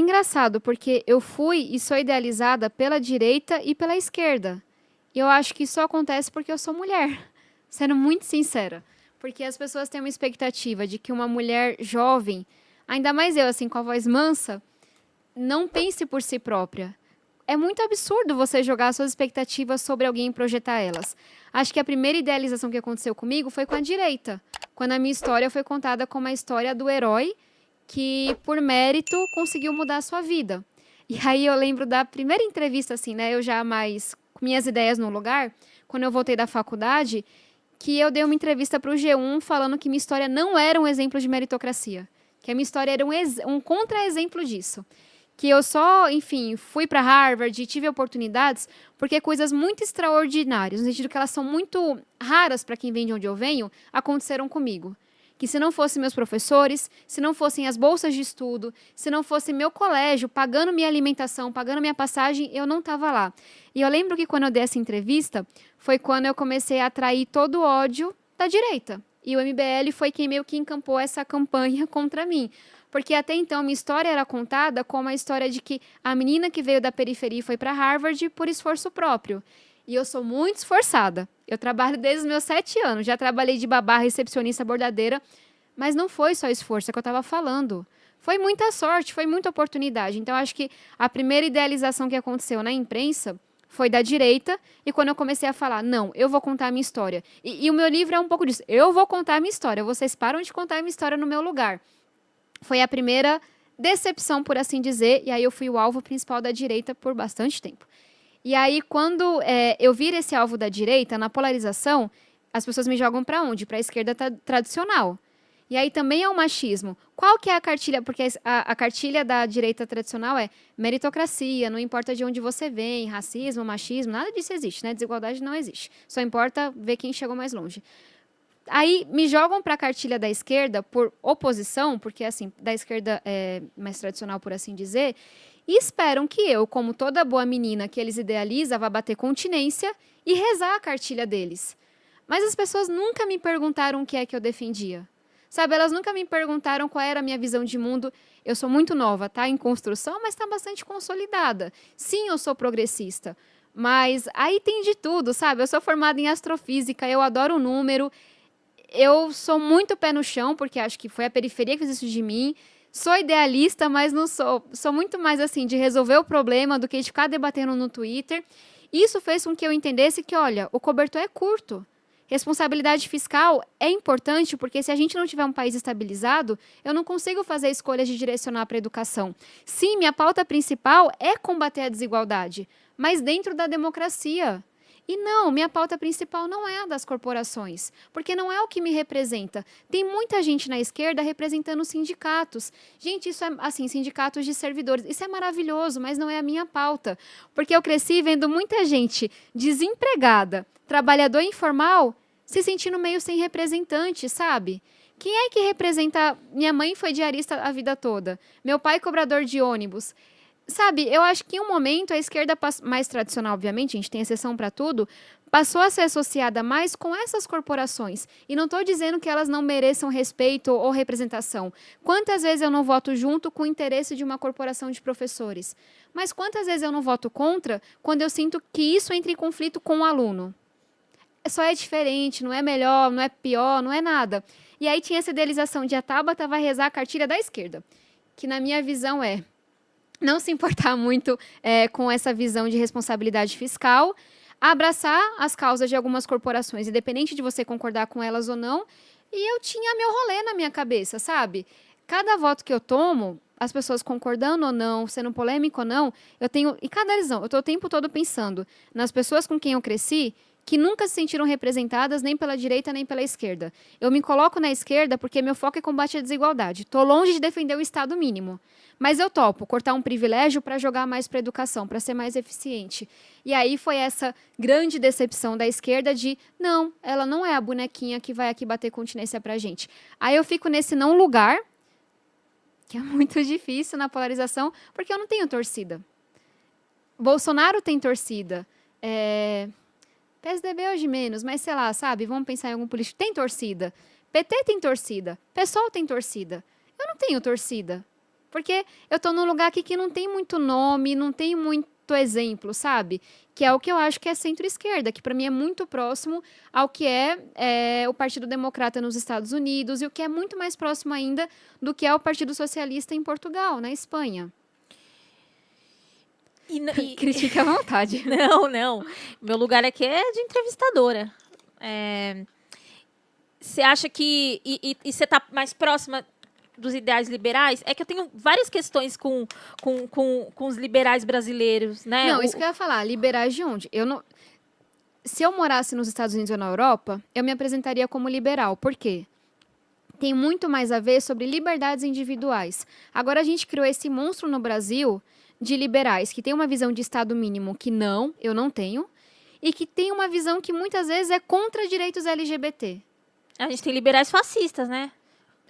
engraçado, porque eu fui e sou idealizada pela direita e pela esquerda. E eu acho que isso acontece porque eu sou mulher, sendo muito sincera. Porque as pessoas têm uma expectativa de que uma mulher jovem, ainda mais eu, assim, com a voz mansa, não pense por si própria. É muito absurdo você jogar suas expectativas sobre alguém e projetar elas. Acho que a primeira idealização que aconteceu comigo foi com a direita, quando a minha história foi contada como a história do herói que, por mérito, conseguiu mudar a sua vida. E aí eu lembro da primeira entrevista, assim, né? Eu já mais com minhas ideias no lugar, quando eu voltei da faculdade, que eu dei uma entrevista para o G1 falando que minha história não era um exemplo de meritocracia, que a minha história era um contra-exemplo disso. Que eu só, enfim, fui para Harvard e tive oportunidades porque coisas muito extraordinárias, no sentido que elas são muito raras para quem vem de onde eu venho, aconteceram comigo. Que se não fossem meus professores, se não fossem as bolsas de estudo, se não fosse meu colégio pagando minha alimentação, pagando minha passagem, eu não estava lá. E eu lembro que quando eu dei essa entrevista, foi quando eu comecei a atrair todo o ódio da direita. E o MBL foi quem meio que encampou essa campanha contra mim. Porque até então minha história era contada como a história de que a menina que veio da periferia e foi para Harvard por esforço próprio. E eu sou muito esforçada. Eu trabalho desde os meus 7 anos. Já trabalhei de babá, recepcionista, bordadeira. Mas não foi só esforço, é o que eu estava falando. Foi muita sorte, foi muita oportunidade. Então, acho que a primeira idealização que aconteceu na imprensa foi da direita. E quando eu comecei a falar, não, eu vou contar a minha história. E o meu livro é um pouco disso. Eu vou contar a minha história. Vocês param de contar a minha história no meu lugar. Foi a primeira decepção, por assim dizer. E aí eu fui o alvo principal da direita por bastante tempo. E aí, quando eu vir esse alvo da direita, na polarização, as pessoas me jogam para onde? Para a esquerda tradicional. E aí também é o machismo. Qual que é a cartilha? Porque a cartilha da direita tradicional é meritocracia, não importa de onde você vem, racismo, machismo, nada disso existe, né? Desigualdade não existe. Só importa ver quem chegou mais longe. Aí me jogam para a cartilha da esquerda por oposição, porque assim, da esquerda mais tradicional, por assim dizer, e esperam que eu, como toda boa menina que eles idealizam, vá bater continência e rezar a cartilha deles. Mas as pessoas nunca me perguntaram o que é que eu defendia. Sabe, elas nunca me perguntaram qual era a minha visão de mundo. Eu sou muito nova, tá em construção, mas está bastante consolidada. Sim, eu sou progressista. Mas aí tem de tudo, sabe? Eu sou formada em astrofísica, eu adoro o número. Eu sou muito pé no chão, porque acho que foi a periferia que fez isso de mim. Sou idealista, mas não sou. Sou muito mais assim de resolver o problema do que de ficar debatendo no Twitter. Isso fez com que eu entendesse que, olha, o cobertor é curto. Responsabilidade fiscal é importante porque se a gente não tiver um país estabilizado, eu não consigo fazer escolhas de direcionar para a educação. Sim, minha pauta principal é combater a desigualdade, mas dentro da democracia. E não, minha pauta principal não é a das corporações, porque não é o que me representa. Tem muita gente na esquerda representando sindicatos. Gente, isso é, assim, sindicatos de servidores. Isso é maravilhoso, mas não é a minha pauta. Porque eu cresci vendo muita gente desempregada, trabalhador informal, se sentindo meio sem representante, sabe? Quem é que representa... Minha mãe foi diarista a vida toda. Meu pai cobrador de ônibus. Sabe, eu acho que em um momento a esquerda mais tradicional, obviamente, a gente tem exceção para tudo, passou a ser associada mais com essas corporações. E não estou dizendo que elas não mereçam respeito ou representação. Quantas vezes eu não voto junto com o interesse de uma corporação de professores? Mas quantas vezes eu não voto contra quando eu sinto que isso entra em conflito com o aluno? Só é diferente, não é melhor, não é pior, não é nada. E aí tinha essa idealização de a Tabata vai rezar a cartilha da esquerda, que na minha visão é não se importar muito com essa visão de responsabilidade fiscal, abraçar as causas de algumas corporações, independente de você concordar com elas ou não, e eu tinha meu rolê na minha cabeça, sabe? Cada voto que eu tomo, as pessoas concordando ou não, sendo polêmico ou não, eu tenho, e cada decisão, eu estou o tempo todo pensando nas pessoas com quem eu cresci, que nunca se sentiram representadas nem pela direita nem pela esquerda. Eu me coloco na esquerda porque meu foco é combate à desigualdade. Estou longe de defender o Estado mínimo. Mas eu topo cortar um privilégio para jogar mais para a educação, para ser mais eficiente. E aí foi essa grande decepção da esquerda de, não, ela não é a bonequinha que vai aqui bater continência para a gente. Aí eu fico nesse não lugar, que é muito difícil na polarização, porque eu não tenho torcida. Bolsonaro tem torcida. PSDB hoje menos, mas sei lá, sabe? Vamos pensar em algum político. Tem torcida. PT tem torcida. PSOL tem torcida. Eu não tenho torcida. Porque eu tô num lugar aqui que não tem muito nome, não tem muito exemplo, sabe? Que é o que eu acho que é centro-esquerda, que para mim é muito próximo ao que é o Partido Democrata nos Estados Unidos e o que é muito mais próximo ainda do que é o Partido Socialista em Portugal, na Espanha. Critique à vontade. Não. Meu lugar aqui é de entrevistadora. Você acha que... E você está mais próxima dos ideais liberais? É que eu tenho várias questões com os liberais brasileiros, né? Não, isso que eu ia falar. Liberais de onde? Se eu morasse nos Estados Unidos ou na Europa, eu me apresentaria como liberal. Por quê? Tem muito mais a ver sobre liberdades individuais. Agora a gente criou esse monstro no Brasil de liberais que tem uma visão de Estado mínimo que eu não tenho, e que tem uma visão que muitas vezes é contra direitos LGBT. A gente tem liberais fascistas, né?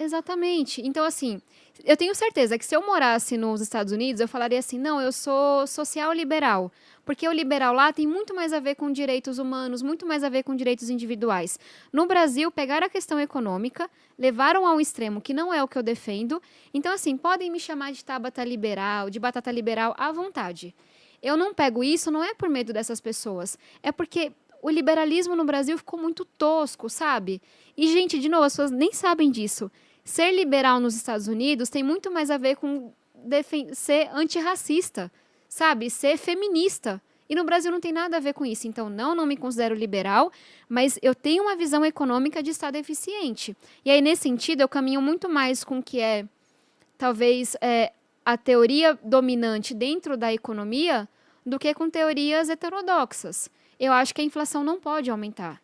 Exatamente. Então, assim, eu tenho certeza que se eu morasse nos Estados Unidos, eu falaria assim, não, eu sou social-liberal. Porque o liberal lá tem muito mais a ver com direitos humanos, muito mais a ver com direitos individuais. No Brasil, pegaram a questão econômica, levaram ao extremo, que não é o que eu defendo. Então, assim, podem me chamar de Tabata liberal, de batata liberal, à vontade. Eu não pego isso, não é por medo dessas pessoas. É porque o liberalismo no Brasil ficou muito tosco, sabe? E, gente, de novo, as pessoas nem sabem disso. Ser liberal nos Estados Unidos tem muito mais a ver com ser antirracista, sabe? Ser feminista. E no Brasil não tem nada a ver com isso. Então, não me considero liberal, mas eu tenho uma visão econômica de Estado eficiente. E aí, nesse sentido, eu caminho muito mais com o que é, talvez, a teoria dominante dentro da economia do que com teorias heterodoxas. Eu acho que a inflação não pode aumentar.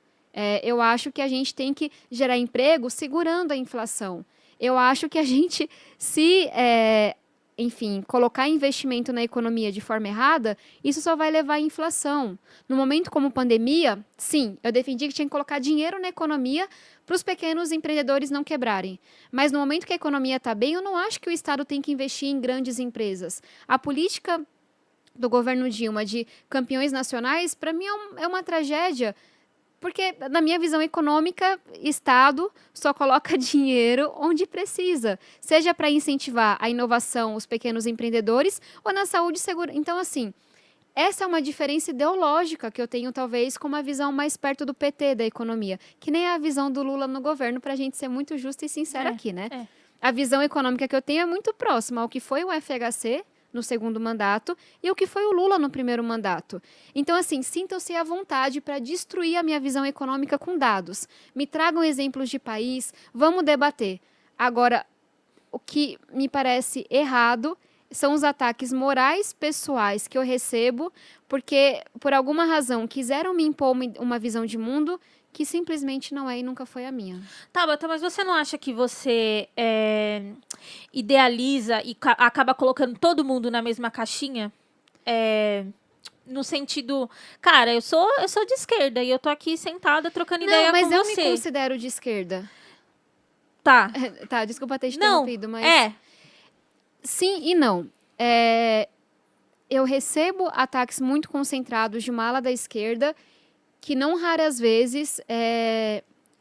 Eu acho que a gente tem que gerar emprego segurando a inflação. Eu acho que a gente, enfim, colocar investimento na economia de forma errada, isso só vai levar à inflação. No momento como pandemia, sim, eu defendi que tinha que colocar dinheiro na economia para os pequenos empreendedores não quebrarem. Mas no momento que a economia está bem, eu não acho que o Estado tem que investir em grandes empresas. A política do governo Dilma de campeões nacionais, para mim é uma tragédia, porque, na minha visão econômica, Estado só coloca dinheiro onde precisa, seja para incentivar a inovação, os pequenos empreendedores, ou na saúde e segurança. Então, assim, essa é uma diferença ideológica que eu tenho, talvez, com uma visão mais perto do PT da economia, que nem é a visão do Lula no governo, para a gente ser muito justa e sincera aqui, né? A visão econômica que eu tenho é muito próxima ao que foi o FHC, no segundo mandato, e o que foi o Lula no primeiro mandato. Então, assim, sintam-se à vontade para destruir a minha visão econômica com dados. Me tragam exemplos de país, vamos debater. Agora, o que me parece errado são os ataques morais pessoais que eu recebo, porque, por alguma razão, quiseram me impor uma visão de mundo que simplesmente não é e nunca foi a minha. Tabata, mas você não acha que você idealiza e acaba colocando todo mundo na mesma caixinha? No sentido, cara, eu sou de esquerda e eu tô aqui sentada trocando ideia com você. Não, mas eu me considero de esquerda. Tá. Tá, desculpa ter te interrompido, mas... Sim e não. Eu recebo ataques muito concentrados de uma ala da esquerda que não raras vezes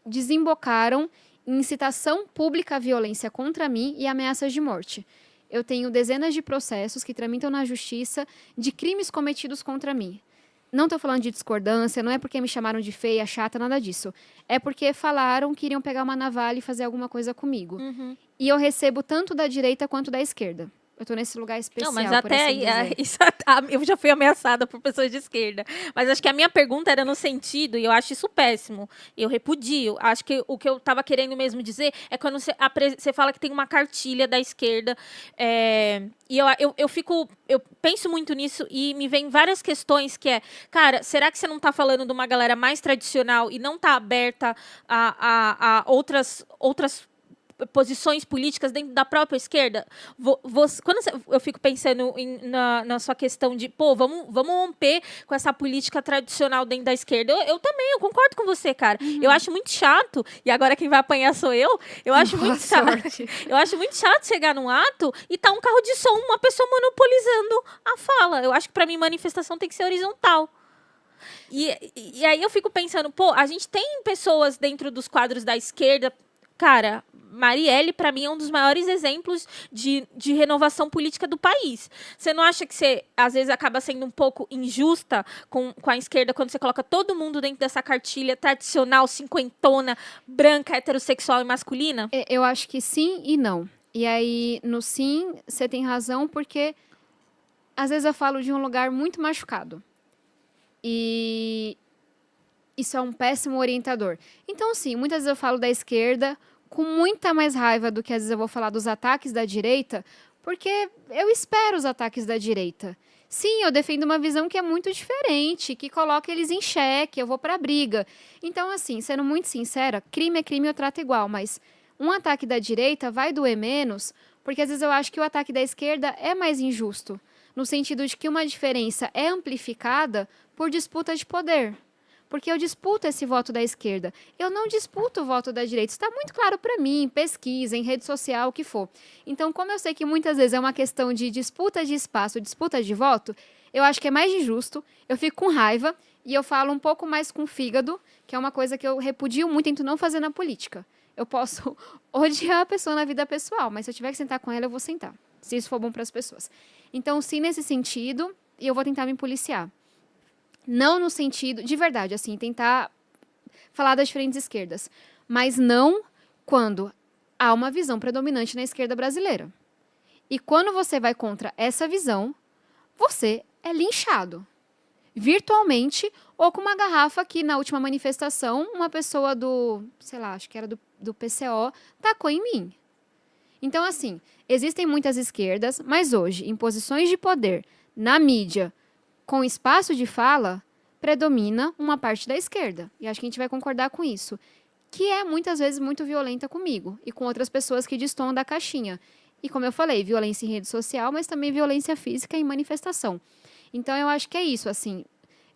desembocaram em incitação pública à violência contra mim e ameaças de morte. Eu tenho dezenas de processos que tramitam na justiça de crimes cometidos contra mim. Não estou falando de discordância, não é porque me chamaram de feia, chata, nada disso. É porque falaram que iriam pegar uma navalha e fazer alguma coisa comigo. Uhum. E eu recebo tanto da direita quanto da esquerda. Eu tô nesse lugar especial, não, mas até assim aí, eu já fui ameaçada por pessoas de esquerda. Mas acho que a minha pergunta era no sentido, e eu acho isso péssimo, eu repudio. Acho que o que eu estava querendo mesmo dizer é quando você fala que tem uma cartilha da esquerda, e eu penso muito nisso e me vem várias questões que cara, será que você não está falando de uma galera mais tradicional e não está aberta a outras posições políticas dentro da própria esquerda? Quando eu fico pensando na sua questão de, vamos romper com essa política tradicional dentro da esquerda, eu também, eu concordo com você, cara. Uhum. Eu acho muito chato, e agora quem vai apanhar sou eu acho muito chato. Eu acho muito chato chegar num ato e tá um carro de som, uma pessoa monopolizando a fala. Eu acho que, pra mim, manifestação tem que ser horizontal. E aí eu fico pensando, a gente tem pessoas dentro dos quadros da esquerda cara, Marielle, pra mim, é um dos maiores exemplos de renovação política do país. Você não acha que você, às vezes, acaba sendo um pouco injusta com a esquerda quando você coloca todo mundo dentro dessa cartilha tradicional, cinquentona, branca, heterossexual e masculina? Eu acho que sim e não. E aí, no sim, você tem razão, porque às vezes eu falo de um lugar muito machucado. E isso é um péssimo orientador. Então, sim, muitas vezes eu falo da esquerda com muita mais raiva do que às vezes eu vou falar dos ataques da direita, porque eu espero os ataques da direita. Sim, eu defendo uma visão que é muito diferente, que coloca eles em xeque, eu vou pra briga. Então, assim, sendo muito sincera, crime é crime, eu trato igual, mas um ataque da direita vai doer menos, porque às vezes eu acho que o ataque da esquerda é mais injusto, no sentido de que uma diferença é amplificada por disputa de poder. Porque eu disputo esse voto da esquerda. Eu não disputo o voto da direita. Isso está muito claro para mim, em pesquisa, em rede social, o que for. Então, como eu sei que muitas vezes é uma questão de disputa de espaço, disputa de voto, eu acho que é mais injusto, eu fico com raiva e eu falo um pouco mais com fígado, que é uma coisa que eu repudio muito, tento não fazer na política. Eu posso odiar a pessoa na vida pessoal, mas se eu tiver que sentar com ela, eu vou sentar, se isso for bom para as pessoas. Então, sim, nesse sentido, e eu vou tentar me policiar. Não no sentido, de verdade, assim, tentar falar das diferentes esquerdas, mas não quando há uma visão predominante na esquerda brasileira. E quando você vai contra essa visão, você é linchado. Virtualmente, ou com uma garrafa que, na última manifestação, uma pessoa do, sei lá, acho que era do PCO, tacou em mim. Então, assim, existem muitas esquerdas, mas hoje, em posições de poder, na mídia, com espaço de fala, predomina uma parte da esquerda. E acho que a gente vai concordar com isso. Que é, muitas vezes, muito violenta comigo e com outras pessoas que destoam da caixinha. E, como eu falei, violência em rede social, mas também violência física em manifestação. Então, eu acho que é isso, assim.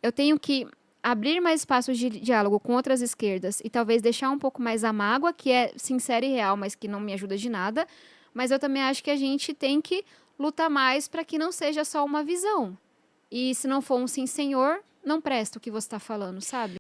Eu tenho que abrir mais espaços de diálogo com outras esquerdas e talvez deixar um pouco mais a mágoa, que é sincera e real, mas que não me ajuda de nada. Mas eu também acho que a gente tem que lutar mais para que não seja só uma visão. E se não for um sim, senhor, não presta o que você está falando, sabe?